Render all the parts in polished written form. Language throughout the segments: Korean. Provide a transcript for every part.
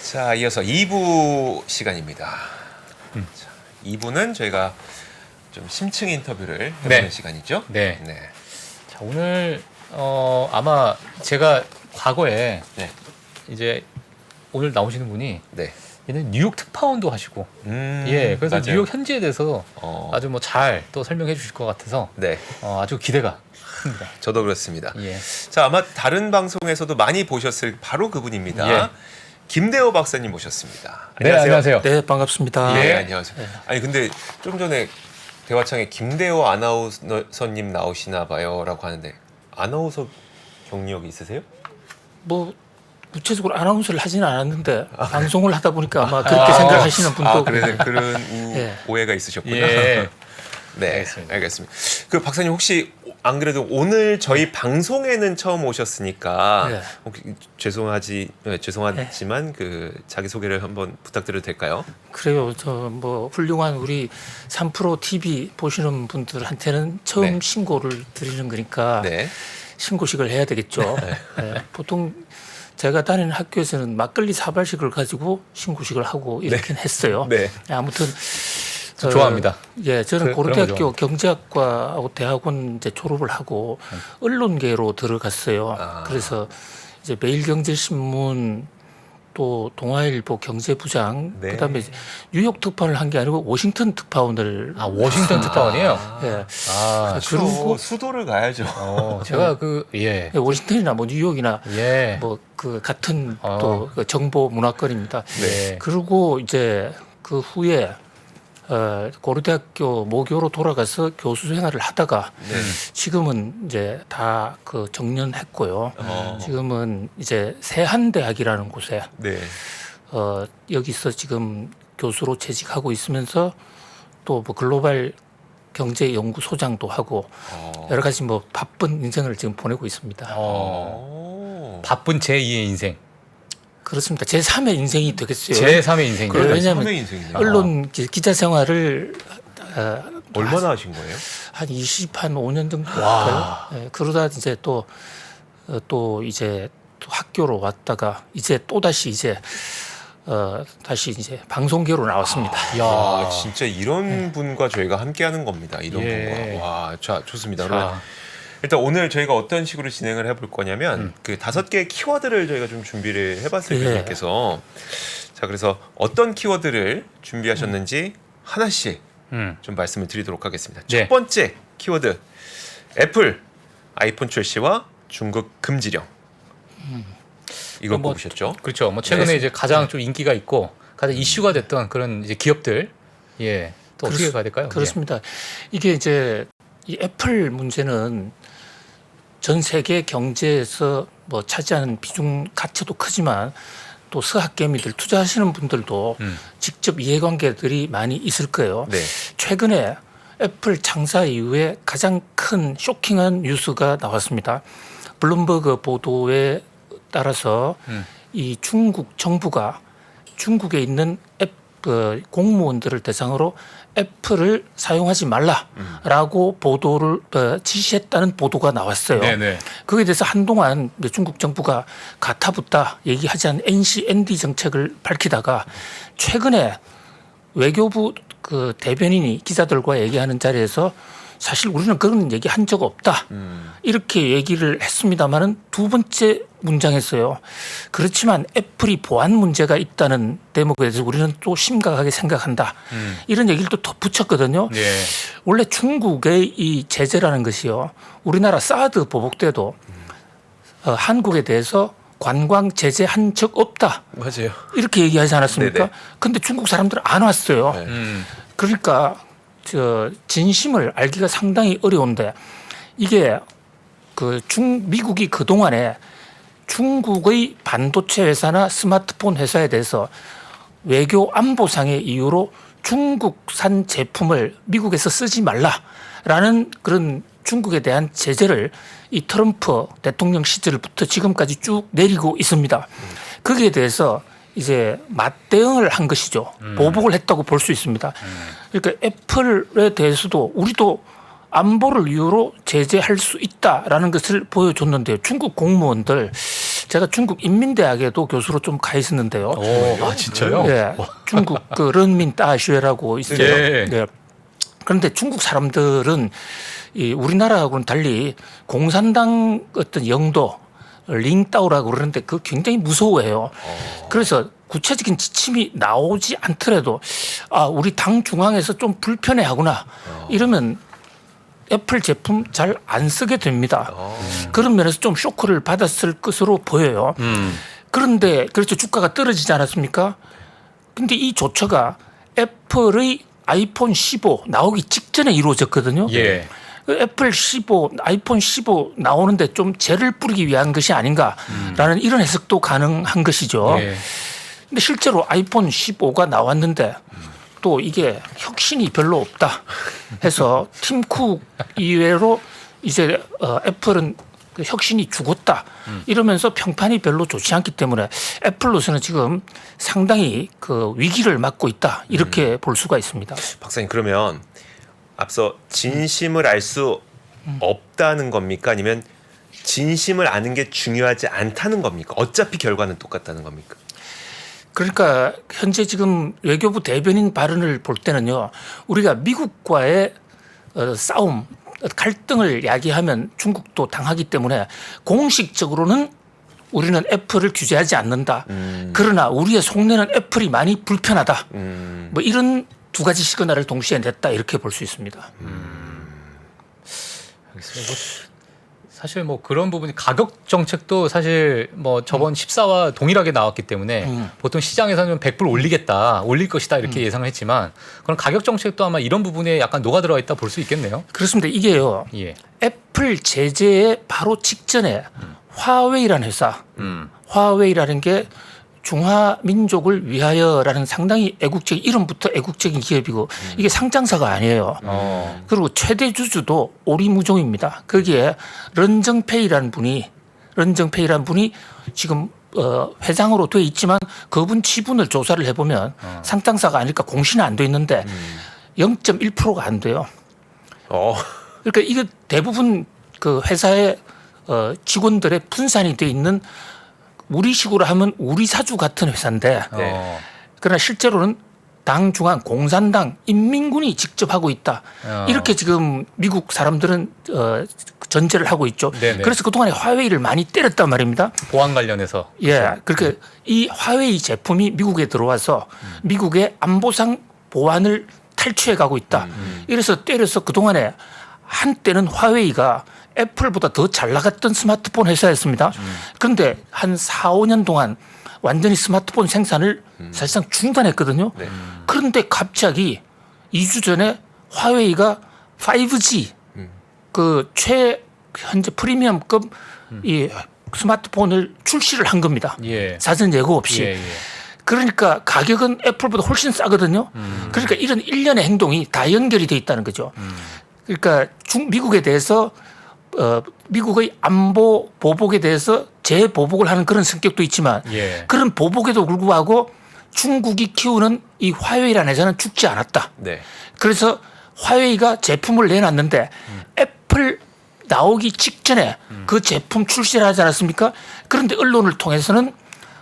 자, 이어서 2부 시간입니다. 자, 2부는 저희가 좀 심층 인터뷰를 해보는 네. 시간이죠. 네. 자, 오늘 아마 제가 과거에 네. 이제 오늘 나오시는 분이 네. 얘는 뉴욕 특파원도 하시고 예, 그래서 맞아요. 뉴욕 현지에 대해서 아주 뭐 잘 또 설명해 주실 것 같아서 네. 아주 기대가 큽니다. 저도 그렇습니다. 예. 자, 아마 다른 방송에서도 많이 보셨을 바로 그분입니다. 예. 김대호 박사님 모셨습니다. 네, 안녕하세요. 네, 반갑습니다. 예, 안녕하세요. 아니 근데 좀 전에 대화창에 김대호 아나운서님 나오시나 봐요라고 하는데 아나운서 경력이 있으세요? 뭐 구체적으로 아나운서를 하지는 않았는데 방송을 하다 보니까 아마 그렇게 생각하시는 분도 그래서 그런 예. 오해가 있으셨구나. 예. 네, 알겠습니다. 그 박사님 혹시 안 그래도 오늘 저희 방송에는 처음 오셨으니까 네. 혹시 죄송하지만 그 자기 소개를 한번 부탁드려도 될까요? 그래요. 저 뭐 훌륭한 우리 3프로 TV 보시는 분들한테는 처음 네. 신고를 드리는 거니까 네. 신고식을 해야 되겠죠. 예, 보통 제가 다니는 학교에서는 막걸리 사발식을 가지고 신고식을 하고 이렇게 했어요. 네. 아무튼 좋아합니다. 예, 저는 그런 거 고려대학교 경제학과하고 대학원 이제 졸업을 하고 언론계로 들어갔어요. 그래서 이제 매일경제신문 또 동아일보 경제부장 네. 그다음에 이제 뉴욕 특파원을 한 게 아니고 워싱턴 특파원을 워싱턴 특파원이에요? 예. 그리고 수도를 가야죠. 제가 예. 워싱턴이나 뭐 뉴욕이나 예. 뭐 그 같은 또 그 정보 문화권입니다. 네. 그리고 이제 그 후에 고려대학교 모교로 돌아가서 교수 생활을 하다가 네. 지금은 이제 다 그 정년했고요. 지금은 이제 세한대학이라는 곳에 네. 여기서 지금 교수로 재직하고 있으면서 또 뭐 글로벌 경제연구소장도 하고 여러 가지 뭐 바쁜 인생을 지금 보내고 있습니다. 바쁜 제2의 인생. 그렇습니다. 제3의 인생이 되겠어요. 제3의 인생이요. 그래요. 왜냐하면 선의 인생이네요. 언론 기자 생활을 얼마나 하신 거예요? 한 25년 정도 할까요? 예, 그러다 이제 또 이제 또 학교로 왔다가 이제 또 다시 이제 다시 이제 방송계로 나왔습니다. 야, 진짜 이런 분과 저희가 함께하는 겁니다. 이런 예. 분과. 와, 자, 좋습니다. 자. 그러면 일단 오늘 저희가 어떤 식으로 진행을 해볼 거냐면 그 5개의 키워드를 저희가 좀 준비를 해봤어요. 예. 교수님께서. 자, 그래서 어떤 키워드를 준비하셨는지 하나씩 좀 말씀을 드리도록 하겠습니다. 네. 첫 번째 키워드, 애플 아이폰 출시와 중국 금지령. 이거 뭐, 뽑으셨죠? 그렇죠. 뭐 최근에 네. 이제 가장 좀 인기가 있고 가장 이슈가 됐던 그런 이제 기업들, 예, 또 어떻게 가야 될까요? 그렇습니다. 이게 이제 이 애플 문제는 전 세계 경제에서 뭐 차지하는 비중 가치도 크지만 또 서학개미들 투자하시는 분들도 직접 이해관계들이 많이 있을 거예요. 네. 최근에 애플 창사 이후에 가장 큰 쇼킹한 뉴스가 나왔습니다. 블룸버그 보도에 따라서 이 중국 정부가 중국에 있는 공무원들을 대상으로 애플을 사용하지 말라라고 보도를 지시했다는 보도가 나왔어요. 네네. 거기에 대해서 한동안 중국 정부가 가타부타 얘기하지 않은 NCND 정책을 밝히다가 최근에 외교부 그 대변인이 기자들과 얘기하는 자리에서 사실 우리는 그런 얘기 한 적 없다. 이렇게 얘기를 했습니다마는 두 번째 문장에서요. 그렇지만 애플이 보안 문제가 있다는 대목에 대해서 우리는 또 심각하게 생각한다. 이런 얘기를 또 덧붙였거든요. 예. 원래 중국의 이 제재라는 것이요. 우리나라 사드 보복 때도 한국에 대해서 관광 제재한 적 없다. 맞아요. 이렇게 얘기하지 않았습니까? 네네. 근데 중국 사람들은 안 왔어요. 네. 그러니까 진심을 알기가 상당히 어려운데 이게 미국이 그동안에 중국의 반도체 회사나 스마트폰 회사에 대해서 외교 안보상의 이유로 중국산 제품을 미국에서 쓰지 말라라는 그런 중국에 대한 제재를 이 트럼프 대통령 시절부터 지금까지 쭉 내리고 있습니다. 거기에 대해서 이제 맞대응을 한 것이죠. 보복을 했다고 볼 수 있습니다. 그러니까 애플에 대해서도 우리도 안보를 이유로 제재할 수 있다라는 것을 보여줬는데요. 중국 공무원들 제가 중국 인민대학에도 교수로 좀 가 있었는데요. 진짜요? 예, 중국 그 런민 다시회라고 있어요. 네. 네. 그런데 중국 사람들은 이 우리나라하고는 달리 공산당 어떤 영도 링따오라고 그러는데 그 굉장히 무서워해요. 그래서 구체적인 지침이 나오지 않더라도 우리 당 중앙에서 좀 불편해하구나 이러면 애플 제품 잘 안 쓰게 됩니다. 그런 면에서 좀 쇼크를 받았을 것으로 보여요. 그런데 그렇죠. 주가가 떨어지지 않았습니까? 근데 이 조처가 애플의 아이폰 15 나오기 직전에 이루어졌거든요. 예. 애플 15, 아이폰 15 나오는데 좀 재를 뿌리기 위한 것이 아닌가라는 이런 해석도 가능한 것이죠. 예. 근데 실제로 아이폰 15가 나왔는데 또 이게 혁신이 별로 없다 해서 팀 쿡 이외로 이제 애플은 그 혁신이 죽었다 이러면서 평판이 별로 좋지 않기 때문에 애플로서는 지금 상당히 그 위기를 맞고 있다 이렇게 볼 수가 있습니다. 박사님 그러면 앞서 진심을 알 수 없다는 겁니까? 아니면 진심을 아는 게 중요하지 않다는 겁니까? 어차피 결과는 똑같다는 겁니까? 그러니까 현재 지금 외교부 대변인 발언을 볼 때는요. 우리가 미국과의 싸움, 갈등을 야기하면 중국도 당하기 때문에 공식적으로는 우리는 애플을 규제하지 않는다. 그러나 우리의 속내는 애플이 많이 불편하다. 뭐 이런 두 가지 시그널을 동시에 냈다 이렇게 볼 수 있습니다. 알겠습니다. 사실 뭐 그런 부분이 가격 정책도 사실 뭐 저번 14와 동일하게 나왔기 때문에 보통 시장에서는 100불 올릴 것이다 이렇게 예상을 했지만 그런 가격 정책도 아마 이런 부분에 약간 녹아들어 있다 볼 수 있겠네요. 그렇습니다. 이게요. 예. 애플 제재의 바로 직전에 화웨이라는 회사, 화웨이라는 게 중화 민족을 위하여라는 상당히 애국적인 이름부터 애국적인 기업이고 이게 상장사가 아니에요. 그리고 최대 주주도 오리무종입니다. 거기에 런정페이라는 분이 지금 회장으로 돼 있지만 그분 지분을 조사를 해보면 상장사가 아닐까 공시는 안 돼 있는데 0.1%가 안 돼요. 그러니까 이게 대부분 그 회사의 직원들의 분산이 돼 있는 우리식으로 하면 우리 사주 같은 회사인데 그러나 실제로는 당 중앙 공산당 인민군이 직접 하고 있다. 이렇게 지금 미국 사람들은 전제를 하고 있죠. 네네. 그래서 그동안에 화웨이를 많이 때렸단 말입니다. 보안 관련해서. 예. 그렇게 이 화웨이 제품이 미국에 들어와서 미국의 안보상 보안을 탈취해 가고 있다. 이래서 때려서 그동안에 한때는 화웨이가 애플보다 더 잘 나갔던 스마트폰 회사였습니다. 그런데 한 4, 5년 동안 완전히 스마트폰 생산을 사실상 중단했거든요. 그런데 갑자기 2주 전에 화웨이가 5G 그 현재 프리미엄급 이 스마트폰을 출시를 한 겁니다. 예. 사전 예고 없이. 예. 그러니까 가격은 애플보다 훨씬 싸거든요. 그러니까 이런 일련의 행동이 다 연결이 돼 있다는 거죠. 그러니까 미국에 대해서 미국의 안보 보복에 대해서 재보복을 하는 그런 성격도 있지만 그런 보복에도 불구하고 중국이 키우는 이 화웨이라는 회사는 죽지 않았다. 네. 그래서 화웨이가 제품을 내놨는데 애플 나오기 직전에 그 제품 출시를 하지 않았습니까? 그런데 언론을 통해서는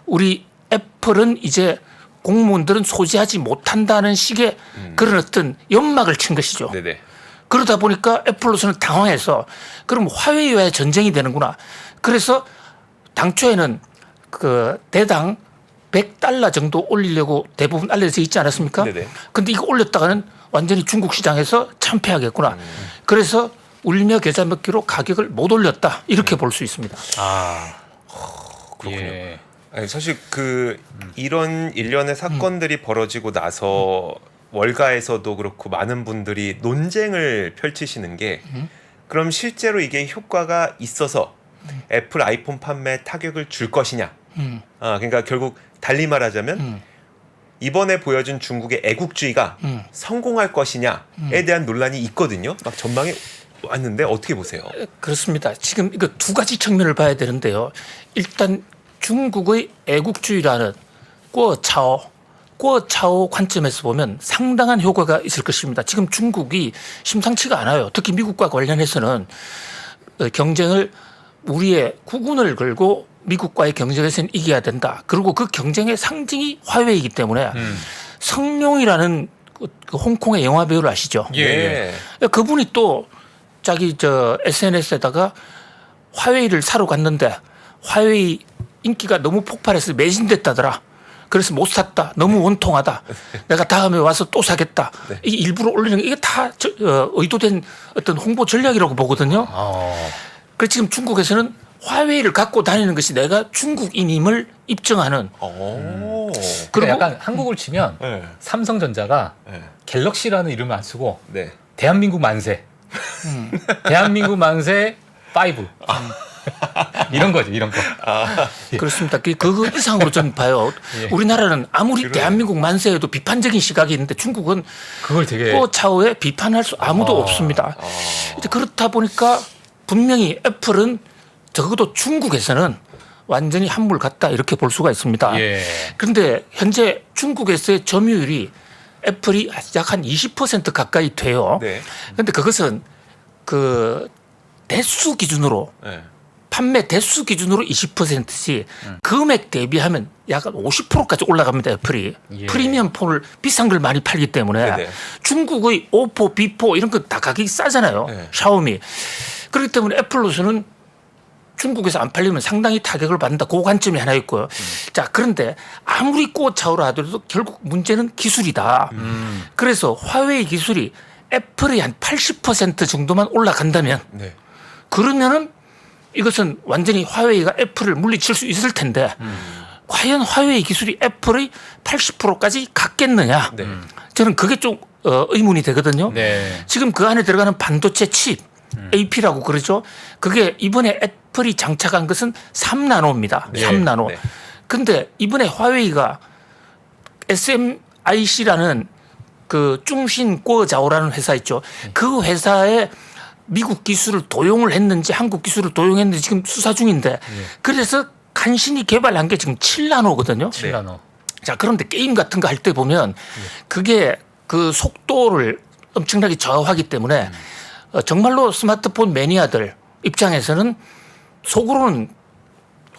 우리 애플은 이제 공무원들은 소지하지 못한다는 식의 그런 어떤 연막을 친 것이죠. 네네. 그러다 보니까 애플로서는 당황해서 그럼 화웨이와의 전쟁이 되는구나. 그래서 당초에는 그 대당 $100 정도 올리려고 대부분 알려져 있지 않았습니까? 네네. 근데 이거 올렸다가는 완전히 중국 시장에서 참패하겠구나. 그래서 울며 겨자 먹기로 가격을 못 올렸다. 이렇게 볼 수 있습니다. 그렇군요. 예. 아니, 사실 이런 일련의 사건들이 벌어지고 나서 월가에서도 그렇고 많은 분들이 논쟁을 펼치시는 게 그럼 실제로 이게 효과가 있어서 애플 아이폰 판매에 타격을 줄 것이냐. 그러니까 결국 달리 말하자면 이번에 보여준 중국의 애국주의가 성공할 것이냐에 대한 논란이 있거든요. 막 전망이 왔는데 어떻게 보세요? 그렇습니다. 지금 이거 두 가지 측면을 봐야 되는데요. 일단 중국의 애국주의라는 꿔차오 관점에서 보면 상당한 효과가 있을 것입니다. 지금 중국이 심상치가 않아요. 특히 미국과 관련해서는 경쟁을 우리의 국운을 걸고 미국과의 경쟁에서는 이겨야 된다. 그리고 그 경쟁의 상징이 화웨이이기 때문에 성룡이라는 그 홍콩의 영화 배우를 아시죠? 예. 그분이 또 자기 SNS에다가 화웨이를 사러 갔는데 화웨이 인기가 너무 폭발해서 매진됐다더라. 그래서 못 샀다. 너무 원통하다. 내가 다음에 와서 또 사겠다. 이게 일부러 올리는 게 이게 다 의도된 어떤 홍보 전략이라고 보거든요. 그래서 지금 중국에서는 화웨이를 갖고 다니는 것이 내가 중국인임을 입증하는. 그리고 약간 한국을 치면 네. 삼성전자가 네. 갤럭시라는 이름을 안 쓰고 네. 대한민국 만세, 대한민국 만세 5 이런 거죠, 이런 거. 그렇습니다. 그 이상으로 저는 봐요. 예. 우리나라는 아무리 대한민국 만세에도 비판적인 시각이 있는데 중국은 그걸 되게 그 차후에 비판할 수 아무도 없습니다. 이제 그렇다 보니까 분명히 애플은 적어도 중국에서는 완전히 한물 같다 이렇게 볼 수가 있습니다. 예. 그런데 현재 중국에서의 점유율이 애플이 약 한 20% 가까이 돼요. 네. 그런데 그것은 그 대수 기준으로 네. 판매 대수 기준으로 20%지 금액 대비하면 약 50%까지 올라갑니다. 애플이. 예. 프리미엄 폰을 비싼 걸 많이 팔기 때문에 네네. 중국의 오포, 비포 이런 거 다 가격이 싸잖아요. 네. 샤오미. 그렇기 때문에 애플로서는 중국에서 안 팔리면 상당히 타격을 받는다. 그 관점이 하나 있고요. 자, 그런데 아무리 꼬차오라 하더라도 결국 문제는 기술이다. 그래서 화웨이 기술이 애플의 한 80% 정도만 올라간다면 네. 그러면은 이것은 완전히 화웨이가 애플을 물리칠 수 있을 텐데 과연 화웨이 기술이 애플의 80%까지 갔겠느냐? 네. 저는 그게 좀 의문이 되거든요. 네. 지금 그 안에 들어가는 반도체 칩 AP라고 그러죠. 그게 이번에 애플이 장착한 것은 3나노입니다. 네. 3나노. 네. 근데 이번에 화웨이가 SMIC라는 그 중신꼬자오라는 회사 있죠. 그 회사에 미국 기술을 도용을 했는지 한국 기술을 도용했는지 지금 수사 중인데 그래서 간신히 개발한 게 지금 7나노거든요. 7나노. 자, 그런데 게임 같은 거 할 때 보면 그게 그 속도를 엄청나게 저하하기 때문에 정말로 스마트폰 매니아들 입장에서는 속으로는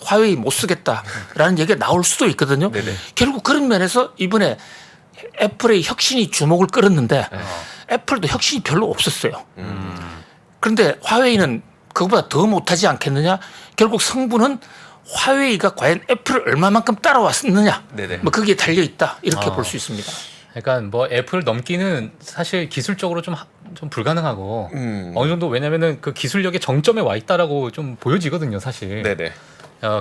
화웨이 못 쓰겠다라는 얘기가 나올 수도 있거든요. 네네. 결국 그런 면에서 이번에 애플의 혁신이 주목을 끌었는데 애플도 혁신이 별로 없었어요. 그런데 화웨이는 그거보다 더 못하지 않겠느냐? 결국 성분은 화웨이가 과연 애플을 얼마만큼 따라왔느냐? 네네. 뭐 거기에 달려 있다 이렇게 볼 수 있습니다. 그러니까 뭐 애플 넘기는 사실 기술적으로 좀 불가능하고 어느 정도 왜냐면은 그 기술력의 정점에 와 있다라고 좀 보여지거든요, 사실. 네네.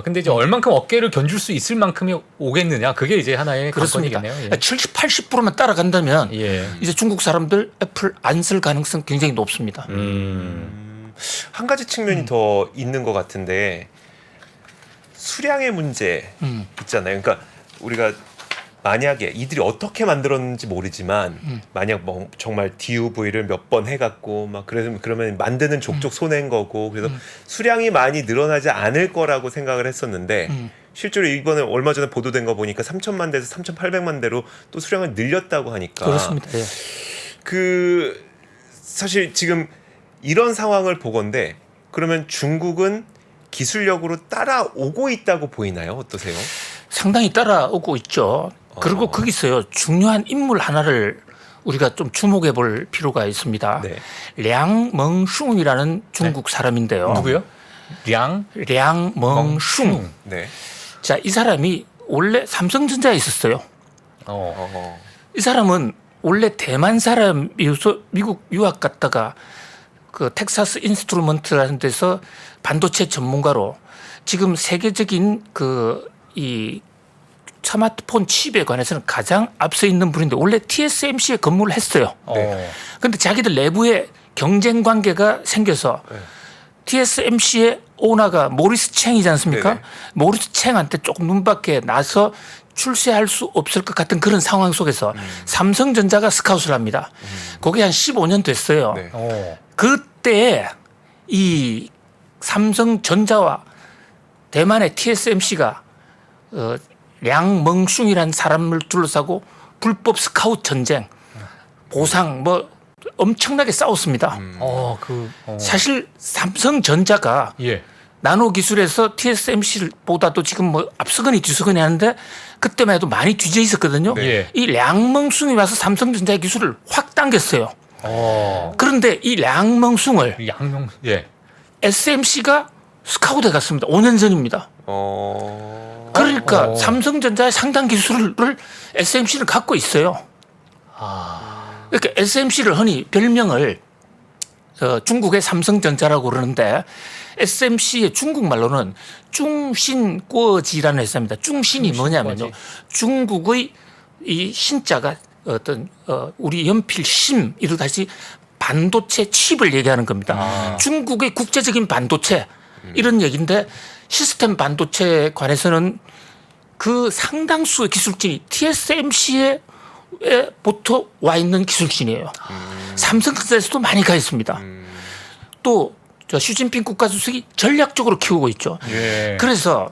근데 이제 얼만큼 어깨를 견줄 수 있을 만큼이 오겠느냐, 그게 이제 하나의 그렇습니다. 관건이겠네요. 예. 70, 80%만 따라간다면 예. 이제 중국 사람들 애플 안 쓸 가능성 굉장히 높습니다. 한 가지 측면이 더 있는 것 같은데 수량의 문제 있잖아요. 그러니까 우리가 만약에 이들이 어떻게 만들었는지 모르지만 만약 뭐 정말 DUV를 몇 번 해갖고 막 그러면 만드는 족족 손해인 거고 그래서 수량이 많이 늘어나지 않을 거라고 생각을 했었는데 실제로 이번에 얼마 전에 보도된 거 보니까 3천만 대에서 3,800만 대로 또 수량을 늘렸다고 하니까 그렇습니다. 예. 그 사실 지금 이런 상황을 보건대 그러면 중국은 기술력으로 따라오고 있다고 보이나요? 어떠세요? 상당히 따라오고 있죠. 그리고 거기서요 중요한 인물 하나를 우리가 좀 주목해 볼 필요가 있습니다. 네. 량멍숑이라는 중국 사람인데요. 누구요? 량멍숑. 네. 자, 이 사람이 원래 삼성전자에 있었어요. 이 사람은 원래 대만 사람이어서 미국 유학 갔다가 그 텍사스 인스트루먼트라는 데서 반도체 전문가로 지금 세계적인 그 이 스마트폰 칩에 관해서는 가장 앞서 있는 분인데 원래 TSMC에 근무를 했어요. 그런데 자기들 내부에 경쟁 관계가 생겨서 TSMC의 오너가 모리스 챙이지 않습니까? 네네. 모리스 챙한테 조금 눈밖에 나서 출세할 수 없을 것 같은 그런 상황 속에서 삼성전자가 스카웃을 합니다. 그게 한 15년 됐어요. 네. 그때 이 삼성전자와 대만의 TSMC가 량멍숑이라는 사람을 둘러싸고 불법 스카웃 전쟁, 보상 뭐 엄청나게 싸웠습니다. 그 사실 삼성전자가 예. 나노 기술에서 TSMC보다도 지금 뭐 앞서거니 뒤서거니 하는데 그때만 해도 많이 뒤져 있었거든요. 네. 이 량멍숭이 와서 삼성전자의 기술을 확 당겼어요. 그런데 이 량멍숭을 양명 예. SMC가 스카우트해 갔습니다. 5년 전입니다. 그러니까 삼성전자의 상당 기술을 SMC는 갖고 있어요. 그러니까 SMC를 흔히 별명을 중국의 삼성전자라고 그러는데 SMC의 중국말로는 중신꼬지라는 회사입니다. 중신이 뭐냐면요. 중국의 이 신자가 어떤 우리 연필 심 이러다시 반도체 칩을 얘기하는 겁니다. 중국의 국제적인 반도체 이런 얘기인데 시스템 반도체에 관해서는 그 상당수의 기술진이 TSMC에 부터 와 있는 기술진이에요. 삼성전자에서도 많이 가 있습니다. 또 시진핑 국가주석이 전략적으로 키우고 있죠. 예. 그래서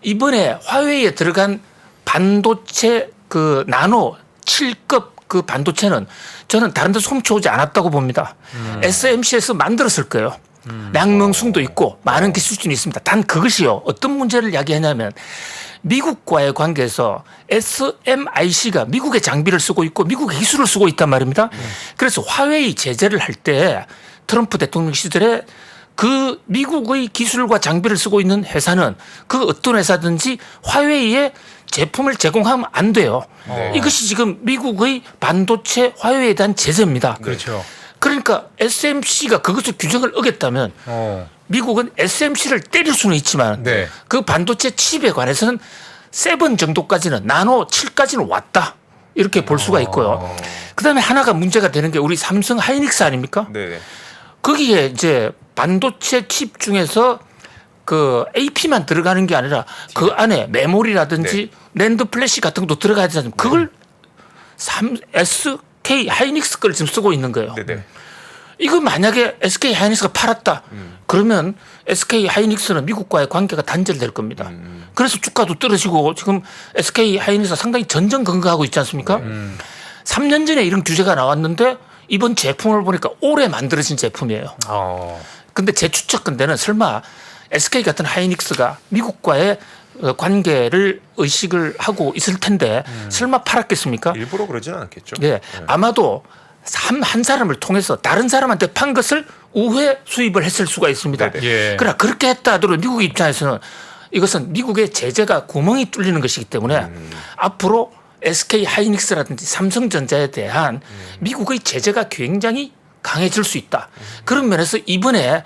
이번에 화웨이에 들어간 반도체 그 나노 7급 그 반도체는 저는 다른 데서 훔쳐오지 않았다고 봅니다. SMC에서 만들었을 거예요. 량명숭도 있고 많은 기술진이 있습니다. 단 그것이요. 어떤 문제를 야기하냐면 미국과의 관계에서 SMIC가 미국의 장비를 쓰고 있고 미국의 기술을 쓰고 있단 말입니다. 그래서 화웨이 제재를 할 때 트럼프 대통령 시절에 그 미국의 기술과 장비를 쓰고 있는 회사는 그 어떤 회사든지 화웨이에 제품을 제공하면 안 돼요. 이것이 지금 미국의 반도체 화웨이에 대한 제재입니다. 그렇죠. 그러니까 SMC가 그것을 규정을 어겼다면 미국은 SMC를 때릴 수는 있지만 네. 그 반도체 칩에 관해서는 7 정도까지는 나노 7까지는 왔다. 이렇게 볼 수가 있고요. 그다음에 하나가 문제가 되는 게 우리 삼성 하이닉스 아닙니까? 네. 거기에 이제 반도체 칩 중에서 그 AP만 들어가는 게 아니라 그 안에 메모리라든지 랜드 플래시 같은 것도 들어가야 되잖아요. 그걸 SK 하이닉스 걸 지금 쓰고 있는 거예요. 네네. 이거 만약에 SK 하이닉스가 팔았다. 그러면 SK 하이닉스는 미국과의 관계가 단절될 겁니다. 그래서 주가도 떨어지고 지금 SK 하이닉스가 상당히 전전긍긍하고 있지 않습니까? 3년 전에 이런 규제가 나왔는데 이번 제품을 보니까 올해 만들어진 제품이에요. 근데 제 추측컨대는 설마 SK 같은 하이닉스가 미국과의 관계를 의식을 하고 있을 텐데 설마 팔았겠습니까? 일부러 그러지는 않겠죠. 네. 아마도 한 사람을 통해서 다른 사람한테 판 것을 우회 수입을 했을 수가 있습니다. 예. 그러나 그렇게 했다 하더라도 미국 입장에서는 이것은 미국의 제재가 구멍이 뚫리는 것이기 때문에 앞으로 SK 하이닉스라든지 삼성전자에 대한 미국의 제재가 굉장히 강해질 수 있다. 그런 면에서 이번에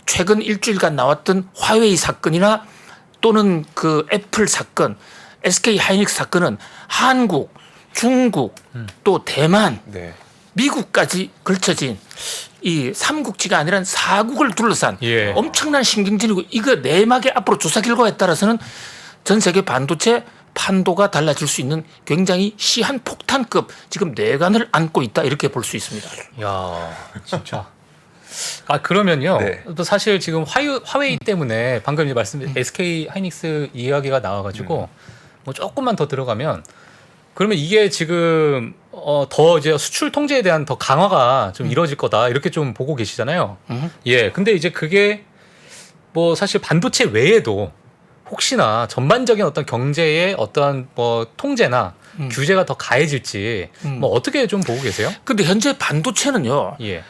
최근 일주일간 나왔던 화웨이 사건이나 또는 그 애플 사건, SK 하이닉스 사건은 한국, 중국, 또 대만, 네. 미국까지 걸쳐진 이 3국지가 아니라 4국을 둘러싼 예. 엄청난 신경전이고 이거 내막의 앞으로 조사 결과에 따라서는 전 세계 반도체 판도가 달라질 수 있는 굉장히 시한 폭탄급 지금 뇌관을 안고 있다 이렇게 볼 수 있습니다. 야, 진짜. 그러면요. 네. 또 사실 지금 화웨이 때문에 방금 이제 SK 하이닉스 이야기가 나와가지고 뭐 조금만 더 들어가면 그러면 이게 지금 더 이제 수출 통제에 대한 더 강화가 좀 이루어질 거다 이렇게 좀 보고 계시잖아요. 예. 근데 이제 그게 뭐 사실 반도체 외에도 혹시나 전반적인 어떤 경제의 어떠한 뭐 통제나 규제가 더 가해질지 뭐 어떻게 좀 보고 계세요? 근데 현재 반도체는요. 예.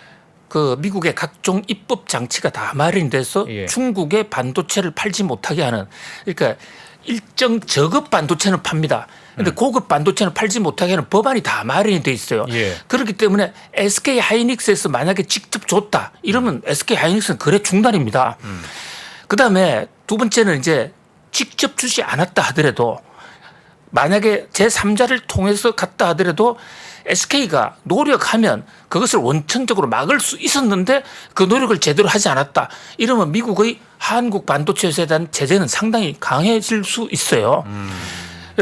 그 미국의 각종 입법 장치가 다 마련돼서 예. 중국의 반도체를 팔지 못하게 하는 그러니까 일정 저급 반도체는 팝니다. 근데 고급 반도체는 팔지 못하게 하는 법안이 다 마련이 돼 있어요. 예. 그렇기 때문에 SK 하이닉스에서 만약에 직접 줬다 이러면 SK 하이닉스는 거래 중단입니다. 그다음에 두 번째는 이제 직접 주지 않았다 하더라도 만약에 제3자를 통해서 갔다 하더라도 SK가 노력하면 그것을 원천적으로 막을 수 있었는데 그 노력을 제대로 하지 않았다. 이러면 미국의 한국 반도체 회사에 대한 제재는 상당히 강해질 수 있어요.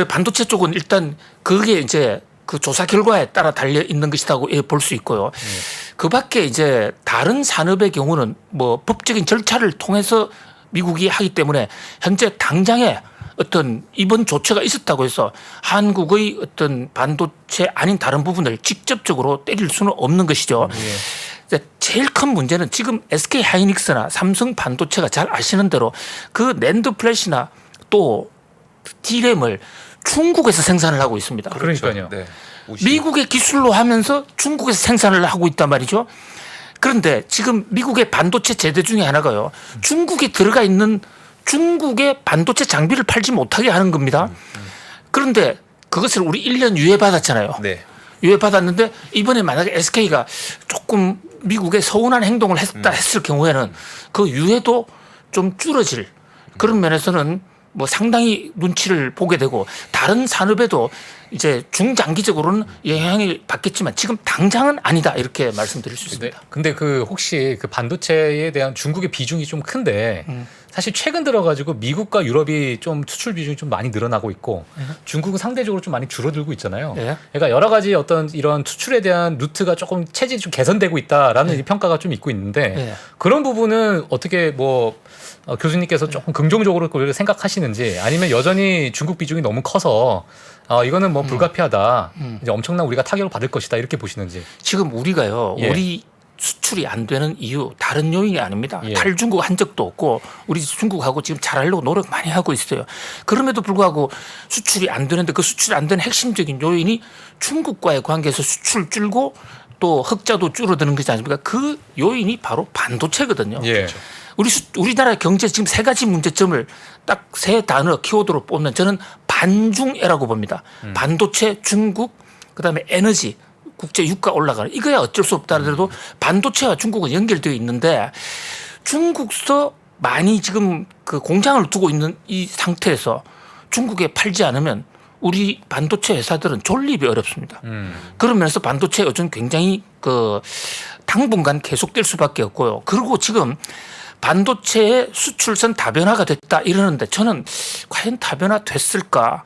반도체 쪽은 일단 그게 이제 그 조사 결과에 따라 달려 있는 것이라고 볼 수 있고요. 그 밖에 이제 다른 산업의 경우는 뭐 법적인 절차를 통해서 미국이 하기 때문에 현재 당장에 어떤 이번 조처가 있었다고 해서 한국의 어떤 반도체 아닌 다른 부분을 직접적으로 때릴 수는 없는 것이죠. 이제 제일 큰 문제는 지금 SK 하이닉스나 삼성 반도체가 잘 아시는 대로 그 낸드 플래시나 또 D램을 중국에서 생산을 하고 있습니다. 그러니까요. 네. 미국의 기술로 하면서 중국에서 생산을 하고 있단 말이죠. 그런데 지금 미국의 반도체 재대 중에 하나가요. 중국에 들어가 있는 중국의 반도체 장비를 팔지 못하게 하는 겁니다. 그런데 그것을 우리 1년 유예받았잖아요. 네. 유예받았는데 이번에 만약에 SK가 조금 미국에 서운한 행동을 했을 경우에는 그 유예도 좀 줄어질 그런 면에서는 뭐 상당히 눈치를 보게 되고 다른 산업에도 이제 중장기적으로는 영향을 받겠지만 지금 당장은 아니다 이렇게 말씀드릴 수 있습니다. 근데 그 혹시 그 반도체에 대한 중국의 비중이 좀 큰데 사실 최근 들어가지고 미국과 유럽이 좀 수출 비중이 좀 많이 늘어나고 있고 중국은 상대적으로 좀 많이 줄어들고 있잖아요. 네. 그러니까 여러 가지 어떤 이런 수출에 대한 루트가 조금 체질이 좀 개선되고 있다라는 이 평가가 좀 있고 있는데 네. 그런 부분은 어떻게 뭐 교수님께서 조금 긍정적으로 그걸 생각하시는지 아니면 여전히 중국 비중이 너무 커서 이거는 뭐 불가피하다. 이제 엄청난 우리가 타격을 받을 것이다 이렇게 보시는지. 지금 우리가요. 예. 우리 수출이 안 되는 이유 다른 요인이 아닙니다. 예. 탈중국 한 적도 없고 우리 중국하고 지금 잘하려고 노력 많이 하고 있어요. 그럼에도 불구하고 수출이 안 되는데 그 수출이 안 되는 핵심적인 요인이 중국과의 관계에서 수출 줄고 또 흑자도 줄어드는 거지 않습니까? 그 요인이 바로 반도체거든요. 예. 우리나라 경제 지금 세 가지 문제점을 딱 세 단어 키워드로 뽑는 저는 반중애라고 봅니다. 반도체, 중국, 그다음에 에너지, 국제 유가 올라가는 이거야 어쩔 수 없다 하더라도 반도체와 중국은 연결되어 있는데 중국서 많이 지금 그 공장을 두고 있는 이 상태에서 중국에 팔지 않으면 우리 반도체 회사들은 존립이 어렵습니다. 그런 면에서 반도체 요즘 굉장히 그 당분간 계속될 수밖에 없고요. 그리고 지금 반도체의 수출선 다변화가 됐다 이러는데 저는 과연 다변화 됐을까?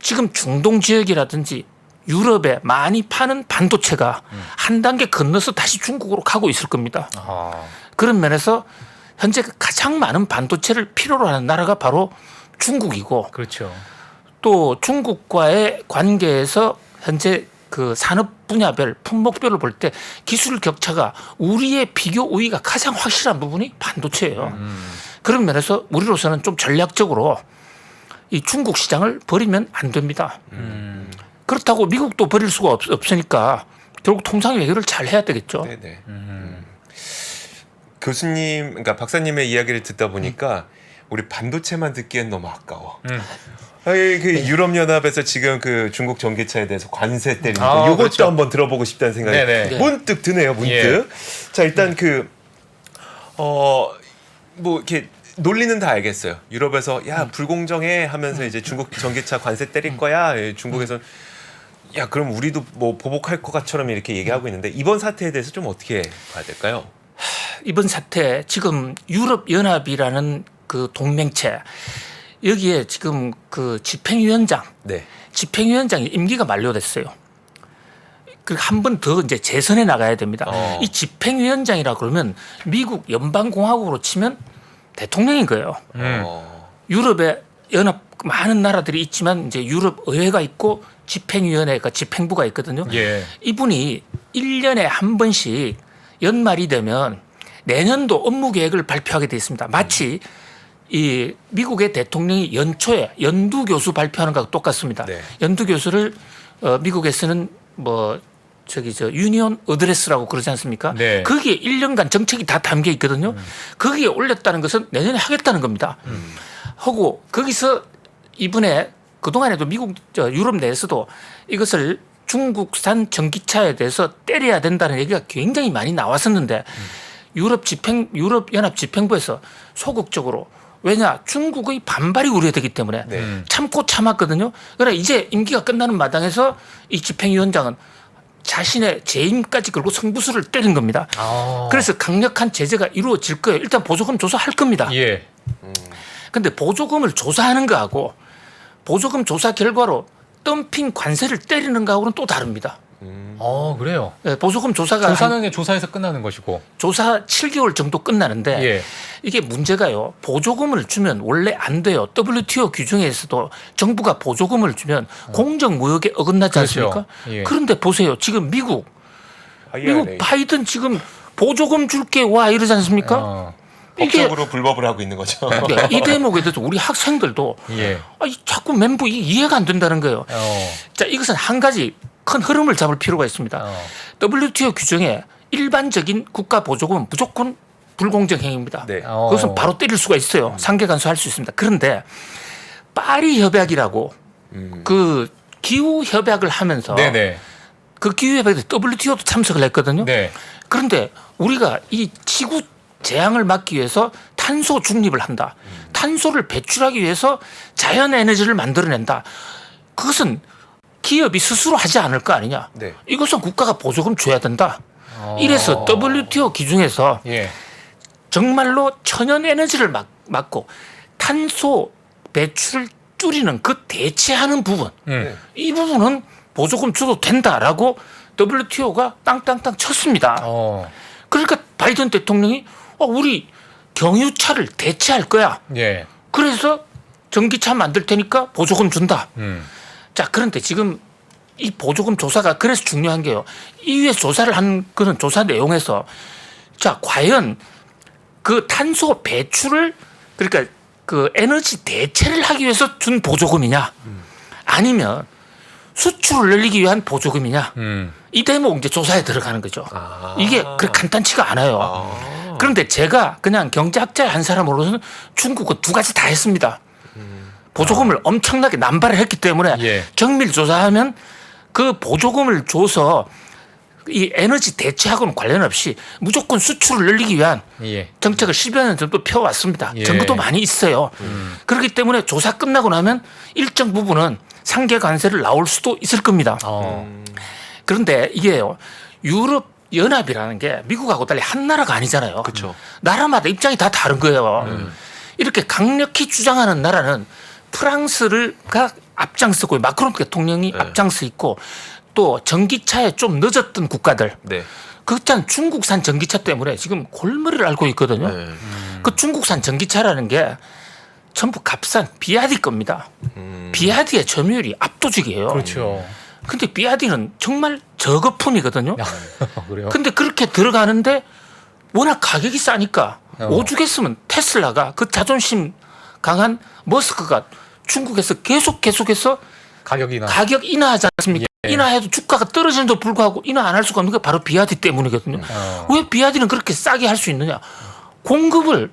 지금 중동 지역이라든지 유럽에 많이 파는 반도체가 한 단계 건너서 다시 중국으로 가고 있을 겁니다. 그런 면에서 현재 가장 많은 반도체를 필요로 하는 나라가 바로 중국이고 그렇죠. 또 중국과의 관계에서 현재 그 산업 분야별 품목별을 볼 때 기술 격차가 우리의 비교 우위가 가장 확실한 부분이 반도체예요. 그런 면에서 우리로서는 좀 전략적으로 이 중국 시장을 버리면 안 됩니다. 그렇다고 미국도 버릴 수가 없으니까 결국 통상 외교를 잘 해야 되겠죠. 네네. 교수님, 그러니까 박사님의 이야기를 듣다 보니까 우리 반도체만 듣기엔 너무 아까워. 아니, 그 유럽 연합에서 지금 그 중국 전기차에 대해서 관세 때리는 거 이것도 그렇죠. 한번 들어보고 싶다는 생각이 네네. 문득 드네요. 문득. 예. 자 일단 뭐 이렇게 논리는 다 알겠어요. 유럽에서 야 불공정해 하면서 이제 중국 전기차 관세 때릴 거야. 중국에서는 야 그럼 우리도 뭐 보복할 것처럼 이렇게 얘기하고 있는데 이번 사태에 대해서 좀 어떻게 봐야 될까요? 이번 사태 지금 유럽 연합이라는 그 동맹체 여기에 지금 그 집행위원장 네. 집행위원장이 임기가 만료됐어요. 그리고 한 번 더 이제 재선에 나가야 됩니다. 이 집행위원장이라 그러면 미국 연방공화국으로 치면 대통령인 거예요. 유럽에 연합 많은 나라들이 있지만 이제 유럽 의회가 있고 집행위원회가 집행부가 있거든요. 예. 이분이 1년에 한 번씩 연말이 되면 내년도 업무 계획을 발표하게 돼 있습니다. 마치 이 미국의 대통령이 연초에 연두교수 발표하는 것과 똑같습니다. 네. 연두교수를 미국에서는 뭐 유니온 어드레스라고 그러지 않습니까? 네. 거기에 1년간 정책이 다 담겨 있거든요. 거기에 올렸다는 것은 내년에 하겠다는 겁니다. 하고 거기서 이번에 그동안에도 유럽 내에서도 이것을 중국산 전기차에 대해서 때려야 된다는 얘기가 굉장히 많이 나왔었는데 유럽 연합 집행부에서 소극적으로 왜냐 중국의 반발이 우려되기 때문에 네. 참고 참았거든요. 그러나 이제 임기가 끝나는 마당에서 이 집행위원장은 자신의 재임까지 걸고 성부수를 때린 겁니다. 그래서 강력한 제재가 이루어질 거예요. 일단 보조금 조사할 겁니다. 예. 근데 보조금을 조사하는 거하고 보조금 조사 결과로 덤핑 관세를 때리는 거하고는 또 다릅니다. 그래요. 네, 보조금 조사가 조사는 조사에서 끝나는 것이고. 조사 7개월 정도 끝나는데 예. 이게 문제가요. 보조금을 주면 원래 안 돼요. WTO 규정에서도 정부가 보조금을 주면 공정무역에 어긋나지 그렇죠. 않습니까? 예. 그런데 보세요. 지금 미국 IRA. 바이든 지금 보조금 줄게 와 이러지 않습니까? 이게 법적으로 불법을 하고 있는 거죠. 이 대목에 대해서 우리 학생들도 예. 자꾸 멘부 이해가 안 된다는 거예요. 자, 이것은 한 가지 큰 흐름을 잡을 필요가 있습니다. WTO 규정에 일반적인 국가 보조금은 무조건 불공정 행위입니다. 네. 그것은 바로 때릴 수가 있어요. 상계 간수할 수 있습니다. 그런데 파리 협약이라고 그 기후 협약을 하면서 네네. 그 기후 협약에 WTO도 참석을 했거든요. 네. 그런데 우리가 이 지구 재앙을 막기 위해서 탄소 중립을 한다. 탄소를 배출하기 위해서 자연 에너지를 만들어낸다. 그것은 기업이 스스로 하지 않을 거 아니냐. 네. 이것은 국가가 보조금 줘야 된다. 이래서 WTO 기준에서 예. 정말로 천연 에너지를 막고 탄소 배출을 줄이는 그 대체하는 부분 이 부분은 보조금 줘도 된다라고 WTO가 땅땅땅 쳤습니다. 그러니까 바이든 대통령이 우리 경유차를 대체할 거야. 예. 그래서 전기차 만들 테니까 보조금 준다. 자, 그런데 지금 이 보조금 조사가 그래서 중요한 게요. 이후에 조사를 한 그런 조사 내용에서 자, 과연 그 탄소 배출을 그러니까 그 에너지 대체를 하기 위해서 준 보조금이냐 아니면 수출을 늘리기 위한 보조금이냐 이 대목 이제 조사에 들어가는 거죠. 이게 그렇게 간단치가 않아요. 그런데 제가 그냥 경제학자의 한 사람으로서는 중국은 두 가지 다 했습니다. 보조금을 엄청나게 남발을 했기 때문에 예. 정밀 조사하면 그 보조금을 줘서 이 에너지 대체하고는 관련 없이 무조건 수출을 늘리기 위한 예. 정책을 10여 년 정도 펴왔습니다. 예. 정보도 많이 있어요. 그렇기 때문에 조사 끝나고 나면 일정 부분은 상계 관세를 나올 수도 있을 겁니다. 그런데 이게요. 유럽 연합이라는 게 미국하고 달리 한 나라가 아니잖아요. 그렇죠. 나라마다 입장이 다 다른 거예요. 이렇게 강력히 주장하는 나라는 프랑스가 앞장서고 마크롱 대통령이 앞장서 있고 또 전기차에 좀 늦었던 국가들. 네. 그렇잖아 중국산 전기차 때문에 지금 골머리를 앓고 있거든요. 그 중국산 전기차라는 게 전부 값싼 비아디 겁니다. 비아디의 점유율이 압도적이에요. 그렇죠. 근데 비아디는 정말 저거품이거든요. 그래요? 근데 그렇게 들어가는데 워낙 가격이 싸니까 오죽했으면 테슬라가 그 자존심 강한 머스크가 중국에서 계속해서 가격이나. 가격 인하하지 않습니까? 예. 인하해도 주가가 떨어지는데도 불구하고 인하 안 할 수가 없는 게 바로 비아디 때문이거든요. 왜 비아디는 그렇게 싸게 할 수 있느냐? 공급을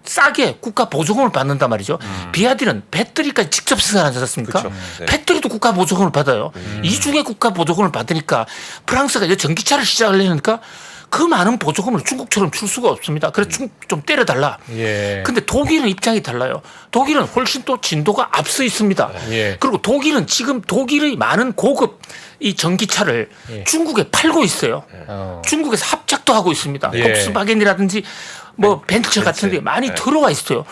싸게 국가 보조금을 받는단 말이죠. 비아디는 배터리까지 직접 생산하지 않습니까? 그렇죠. 네. 배터리도 국가 보조금을 받아요. 이중에 국가 보조금을 받으니까 프랑스가 이제 전기차를 시작을 하니까 그 많은 보조금을 중국처럼 줄 수가 없습니다. 그래서 좀 때려달라. 예. 근데 독일은 입장이 달라요. 독일은 훨씬 또 진도가 앞서 있습니다. 예. 그리고 독일은 지금 독일의 많은 고급 이 전기차를 예. 중국에 팔고 있어요. 중국에서 합작도 하고 있습니다. 예. 폭스바겐이라든지 뭐 벤츠 같은 데 많이 들어와 있어요.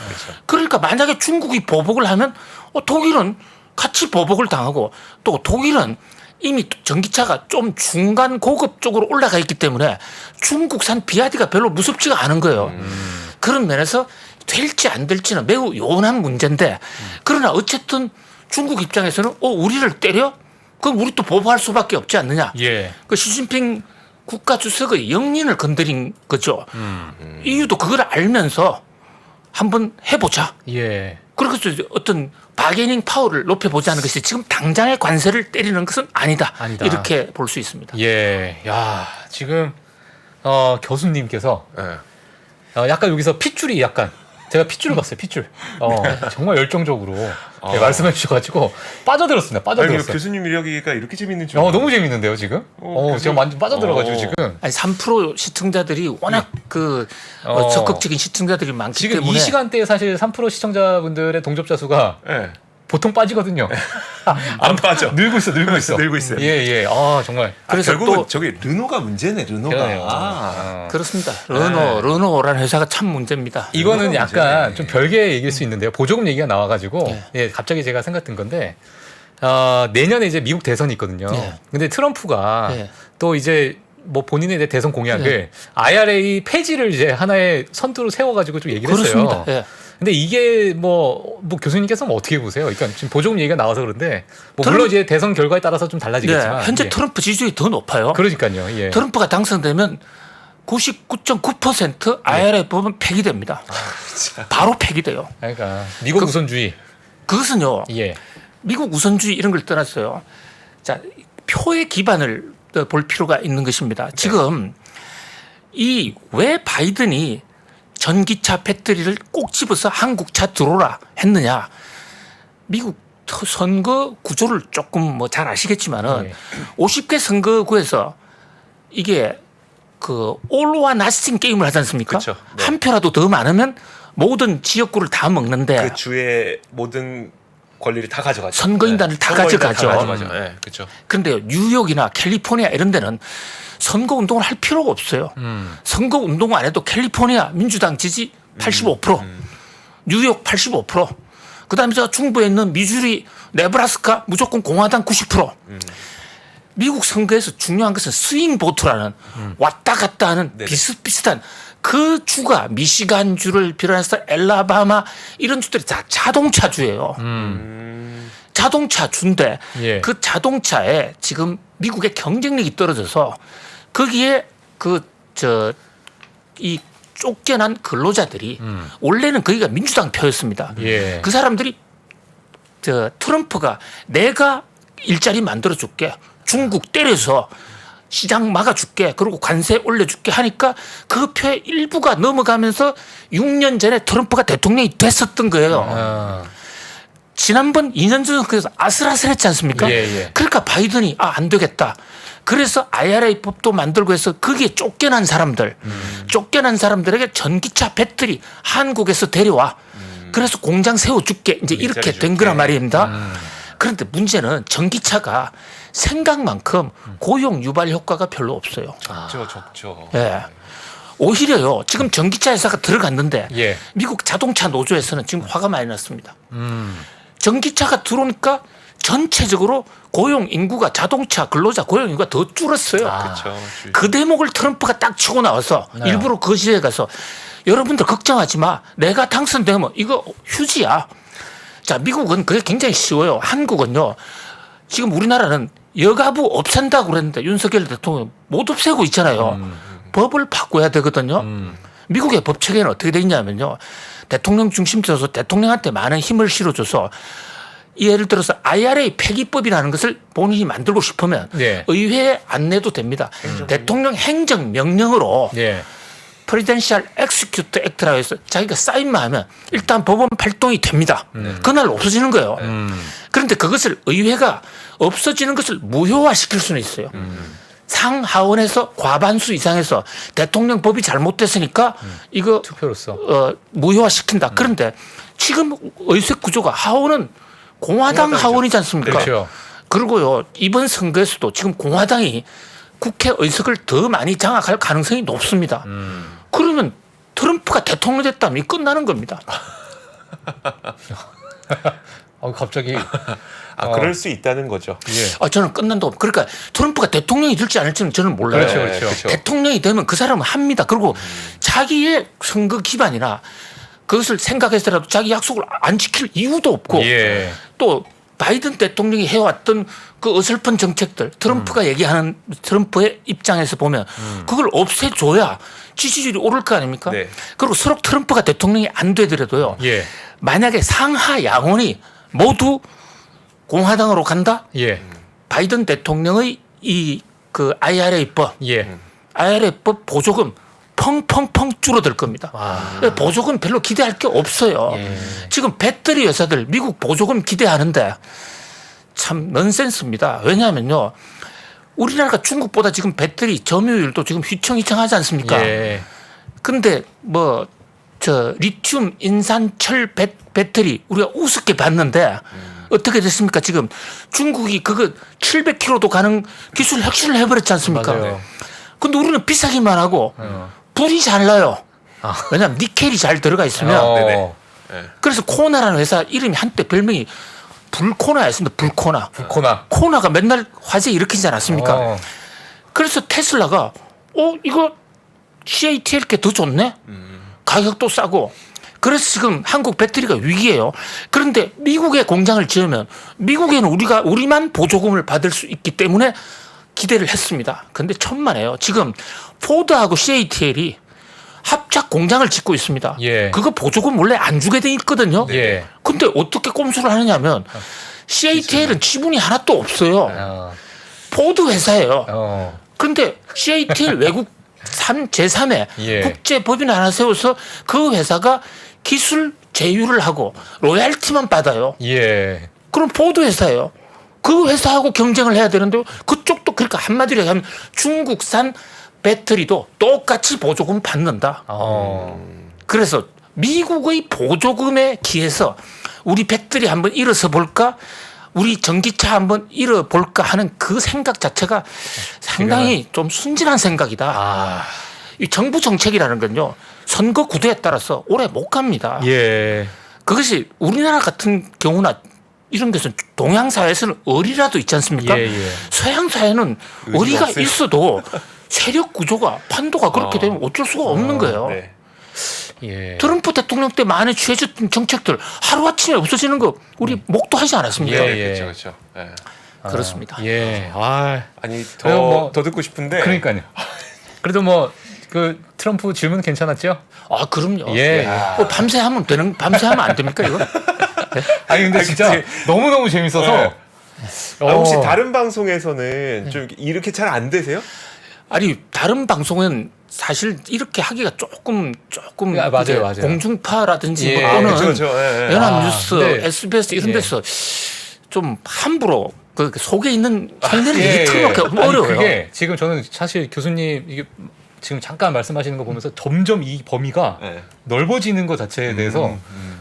그러니까 만약에 중국이 보복을 하면 독일은 같이 보복을 당하고 또 독일은 이미 전기차가 좀 중간 고급 쪽으로 올라가 있기 때문에 중국산 비아디가 별로 무섭지가 않은 거예요. 그런 면에서 될지 안 될지는 매우 요원한 문제인데 그러나 어쨌든 중국 입장에서는 우리를 때려? 그럼 우리 또 보복할 수밖에 없지 않느냐. 예. 그 시진핑 국가 주석의 영린을 건드린 거죠. 이유도 그걸 알면서 한번 해보자. 예. 그래서 어떤 바게닝 파워를 높여보자는 것이 지금 당장의 관세를 때리는 것은 아니다. 이렇게 볼 수 있습니다. 예. 야, 지금 교수님께서 네. 약간 여기서 핏줄이 약간 제가 핏줄을 봤어요. 핏줄. 정말 열정적으로 말씀해 주셔가지고 빠져들었습니다. 빠져들었어요. 교수님 이야기가 이렇게 재밌는 줄. 너무 재밌는데요, 지금? 제가 완전 빠져들어가지고 지금. 아니 3% 시청자들이 워낙 적극적인 시청자들이 많기 지금 때문에 이 시간대에 사실 3% 시청자분들의 동접자 수가 네. 보통 빠지거든요. 안 빠져. 늘고 있어. 늘고 있어요. 예. 정말. 그래서 결국은 또 저기 르노가 문제네. 르노가. 그러네요. 그렇습니다. 르노라는 회사가 참 문제입니다. 이거는 약간 문제네. 좀 별개의 얘기일 수 있는데요. 보조금 얘기가 나와가지고 갑자기 제가 생각든 건데 내년에 이제 미국 대선이 있거든요. 근데 트럼프가 또 이제 뭐 본인의 대선 공약을 IRA 폐지를 이제 하나의 선두로 세워가지고 좀 얘기를 했어요. 그렇습니다. 근데 이게 뭐 교수님께서는 어떻게 보세요? 그러니까 지금 보조금 얘기가 나와서 그런데 뭐 트럼프- 물론 이제 대선 결과에 따라서 좀 달라지겠지만 네, 현재 예. 트럼프 지지율이 더 높아요. 그러니까요. 예. 트럼프가 당선되면 99.9% IRA 법은 폐기됩니다. 바로 폐기돼요. 그러니까 미국 우선주의. 그것은요. 예. 미국 우선주의 이런 걸 떠났어요. 자, 표의 기반을 볼 필요가 있는 것입니다. 지금 이 왜 바이든이 전기차 배터리를 꼭 집어서 한국차 들어오라 했느냐. 미국 선거 구조를 조금 뭐 잘 아시겠지만은 네. 50개 선거구에서 이게 그 올와 나스팅 게임을 하지 않습니까? 그쵸. 네. 한 표라도 더 많으면 모든 지역구를 다 먹는데 그 주의 모든 권리를 다 가져가죠. 선거인단을 다 선거인단 가져가죠. 가져가죠. 네, 그렇죠. 그런데 뉴욕이나 캘리포니아 이런 데는 선거 운동을 할 필요가 없어요. 선거 운동 안 해도 캘리포니아 민주당 지지 85%, 뉴욕 85%, 그다음에 저 중부에 있는 미주리, 네브라스카 무조건 공화당 90%. 미국 선거에서 중요한 것은 스윙 보트라는 왔다 갔다 하는 네네. 비슷비슷한 그 주가 미시간주를 비롯해서 엘라바마 이런 주들이 다 자동차주예요. 자동차주인데 예. 그 자동차에 지금 미국의 경쟁력이 떨어져서 거기에 이 쫓겨난 근로자들이 원래는 거기가 민주당 표였습니다. 예. 그 사람들이 트럼프가 내가 일자리 만들어 줄게. 중국 때려서 시장 막아줄게. 그리고 관세 올려줄게 하니까 그 표의 일부가 넘어가면서 6년 전에 트럼프가 대통령이 됐었던 거예요. 아. 지난번 2년 전 그래서 아슬아슬했지 않습니까? 예, 예. 그러니까 바이든이 안 되겠다. 그래서 IRA 법도 만들고 해서 거기에 쫓겨난 사람들, 쫓겨난 사람들에게 전기차 배터리 한국에서 데려와. 그래서 공장 세워줄게. 이제 이렇게 일자리 된 줄게. 거란 말입니다. 그런데 문제는 전기차가 생각만큼 고용 유발 효과가 별로 없어요. 적죠. 예. 오히려요. 지금 전기차 회사가 들어갔는데 예. 미국 자동차 노조에서는 지금 화가 많이 났습니다. 전기차가 들어오니까 전체적으로 고용 인구가 자동차 근로자 고용 인구가 더 줄었어요. 그렇죠. 그 대목을 트럼프가 딱 치고 나와서 네. 일부러 거시에 가서 여러분들 걱정하지 마. 내가 당선되면 이거 휴지야. 자, 미국은 그게 굉장히 쉬워요. 한국은요. 지금 우리나라는 여가부 없앤다고 그랬는데 윤석열 대통령 못 없애고 있잖아요. 법을 바꿔야 되거든요. 미국의 법 체계는 어떻게 돼 있냐면요. 대통령 중심제로서 대통령한테 많은 힘을 실어줘서 예를 들어서 IRA 폐기법이라는 것을 본인이 만들고 싶으면 네. 의회에 안 내도 됩니다. 대통령 행정명령으로 예. 프리덴셜 엑스큐트 액트라고 해서 자기가 사인만 하면 일단 법원 발동이 됩니다. 그날 없어지는 거예요. 그런데 그것을 의회가 없어지는 것을 무효화시킬 수는 있어요. 상하원에서 과반수 이상에서 대통령 법이 잘못됐으니까 이거 투표로서. 무효화시킨다. 그런데 지금 의석 구조가 하원은 공화당 공화당이죠. 하원이지 않습니까? 그렇죠. 그리고요 이번 선거에서도 지금 공화당이 국회 의석을 더 많이 장악할 가능성이 높습니다. 그러면 트럼프가 대통령 됐다면 이 끝나는 겁니다. 갑자기. 그럴 수 있다는 거죠. 예. 저는 끝난다고. 그러니까 트럼프가 대통령이 될지 않을지는 저는 몰라요. 그렇죠, 그렇죠. 그렇죠. 대통령이 되면 그 사람은 합니다. 그리고 자기의 선거 기반이나 그것을 생각해서라도 자기 약속을 안 지킬 이유도 없고 예. 또 바이든 대통령이 해왔던 그 어설픈 정책들 트럼프가 얘기하는 트럼프의 입장에서 보면 그걸 없애줘야 지지율이 오를 거 아닙니까? 네. 그리고 서로 트럼프가 대통령이 안 되더라도요. 예. 만약에 상하 양원이 모두 공화당으로 간다? 예. 바이든 대통령의 그 IRA법, 예. IRA법 보조금 펑펑펑 줄어들 겁니다. 와. 보조금 별로 기대할 게 없어요. 예. 지금 배터리 회사들 미국 보조금 기대하는데 참 넌센스입니다. 왜냐하면요. 우리나라가 중국보다 지금 배터리 점유율도 지금 휘청휘청하지 않습니까? 예. 근데 리튬 인산철 배터리 우리가 우습게 봤는데 어떻게 됐습니까? 지금 중국이 그거 700km도 가는 기술 혁신을 해버렸지 않습니까? 맞아요. 근데 우리는 비싸기만 하고 불이 잘 나요. 왜냐하면 니켈이 잘 들어가 있으면. 네네. 그래서 코나라는 회사 이름이 한때 별명이 불코나였습니다. 불코나. 코나. 코나가 맨날 화재 일으키지 않았습니까? 그래서 테슬라가 이거 CATL 게 더 좋네? 가격도 싸고 그래서 지금 한국 배터리가 위기예요. 그런데 미국에 공장을 지으면 미국에는 우리만 보조금을 받을 수 있기 때문에 기대를 했습니다. 근데 천만에요. 지금 포드하고 CATL이 합작 공장을 짓고 있습니다. 예. 그거 보조금 원래 안 주게 돼 있거든요. 예. 근데 어떻게 꼼수를 하느냐면 CATL은 지분이 하나도 없어요. 어. 포드 회사예요. 어. 그런데 CATL 외국 제3의 예. 국제법인 하나 세워서 그 회사가 기술 제휴를 하고 로얄티만 받아요. 예. 그럼 포드 회사예요. 그 회사하고 경쟁을 해야 되는데 그쪽도 그러니까 한마디로 얘기하면 중국산 배터리도 똑같이 보조금 받는다. 어. 그래서 미국의 보조금에 기해서 우리 배터리 한번 일어서 볼까? 우리 전기차 한번 잃어볼까 하는 그 생각 자체가 상당히 좀 순진한 생각이다. 아. 이 정부 정책이라는 건요, 선거 구도에 따라서 오래 못 갑니다. 예. 그것이 우리나라 같은 경우나 이런 것은 동양 사회에서는 의리라도 있지 않습니까? 예, 예. 서양 사회는 의리가 없어요. 있어도 세력 구조가 판도가 그렇게 되면 어쩔 수가 없는 거예요. 네. 예. 트럼프 대통령 때 많이 취해졌던 정책들 하루아침에 없어지는 거 우리 목도하지 않았습니까? 예, 예. 그렇죠. 예. 그렇습니다. 예. 아. 아니 그래요, 뭐- 더 듣고 싶은데. 그러니까요. 그래도 뭐 그 트럼프 질문 괜찮았죠? 아, 그럼요. 예. 밤새 하면 밤새 하면 안 됩니까, 이거? 아니 근데 진짜 너무 너무 재밌어서. 네. 아, 혹시 어. 다른 방송에서는 좀 이렇게 잘 안 되세요? 아니, 다른 방송은 사실 이렇게 하기가 조금 아, 맞아요, 이제 맞아요. 공중파라든지 예. 뭐 또는 그렇죠. 예, 예. 연합뉴스, 네. SBS 이런 예. 데서 좀 함부로 그 속에 있는 상대를 예, 얘기 틀어놓기 아니, 어려워요. 그게 지금 저는 사실 교수님 이게 지금 잠깐 말씀하시는 거 보면서 점점 이 범위가 예. 넓어지는 것 자체에 대해서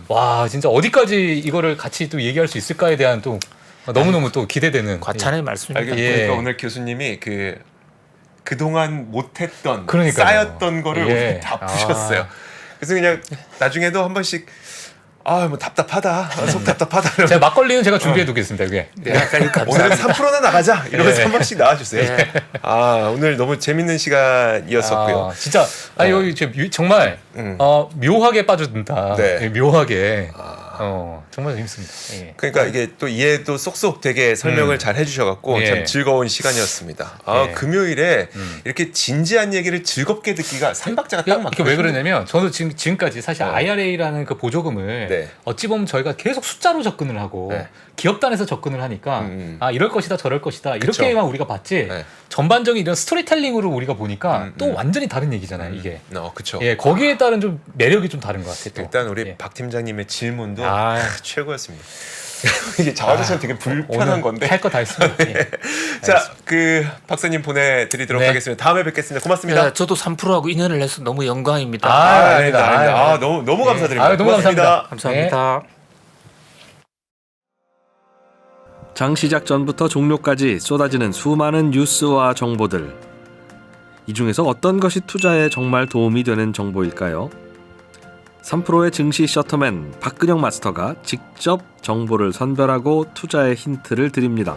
와 진짜 어디까지 이거를 같이 또 얘기할 수 있을까에 대한 또 너무너무 또 기대되는 과찬의 말씀입니다. 알겠 예. 보니까 오늘 교수님이 그동안 못했던 그러니까요. 쌓였던 거를 예. 오늘 다 푸셨어요. 그래서 그냥 나중에도 한 번씩 뭐 답답하다, 속 답답하다. 이러면 제가 막걸리는 제가 준비해 두겠습니다. 이게 오늘은 3%나 나가자 이러면서 예. 한 번씩 나와주세요. 오늘 너무 재밌는 시간이었었고요. 아, 진짜 여기 정말 묘하게 빠져든다. 네. 예, 묘하게 정말 재밌습니다. 예. 그러니까 이게 또 이해도 쏙쏙 되게 설명을 잘 해주셔갖고 예. 참 즐거운 시간이었습니다. 예. 금요일에 이렇게 진지한 얘기를 즐겁게 듣기가 삼박자가 딱 맞고. 왜 그러냐면 저도 지금까지 사실 IRA라는 그 보조금을 네. 어찌 보면 저희가 계속 숫자로 접근을 하고 네. 기업단에서 접근을 하니까 이럴 것이다 저럴 것이다 그쵸. 이렇게만 우리가 봤지 네. 전반적인 이런 스토리텔링으로 우리가 보니까 또 완전히 다른 얘기잖아요 이게. 그렇죠. 예, 거기에 따른 좀 매력이 좀 다른 것 같아요. 또. 일단 우리 예. 박 팀장님의 질문도 최고였습니다. 이게 자화자찬 되게 불편한 오늘 건데. 할 거 다 했습니다. 예. 자, 박사님 보내드리도록 네. 하겠습니다. 다음에 뵙겠습니다. 고맙습니다. 네, 저도 3%하고 인연을 해서 너무 영광입니다. 아닙니다. 너무 감사드립니다. 너무 감사합니다. 감사합니다. 장 시작 전부터 종료까지 쏟아지는 수많은 뉴스와 정보들. 이 중에서 어떤 것이 투자에 정말 도움이 되는 정보일까요? 3프로의 증시 셔터맨 박근영 마스터가 직접 정보를 선별하고 투자의 힌트를 드립니다.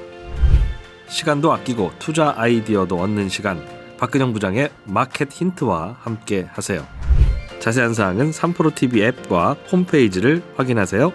시간도 아끼고 투자 아이디어도 얻는 시간, 박근영 부장의 마켓 힌트와 함께 하세요. 자세한 사항은 3프로TV 앱과 홈페이지를 확인하세요.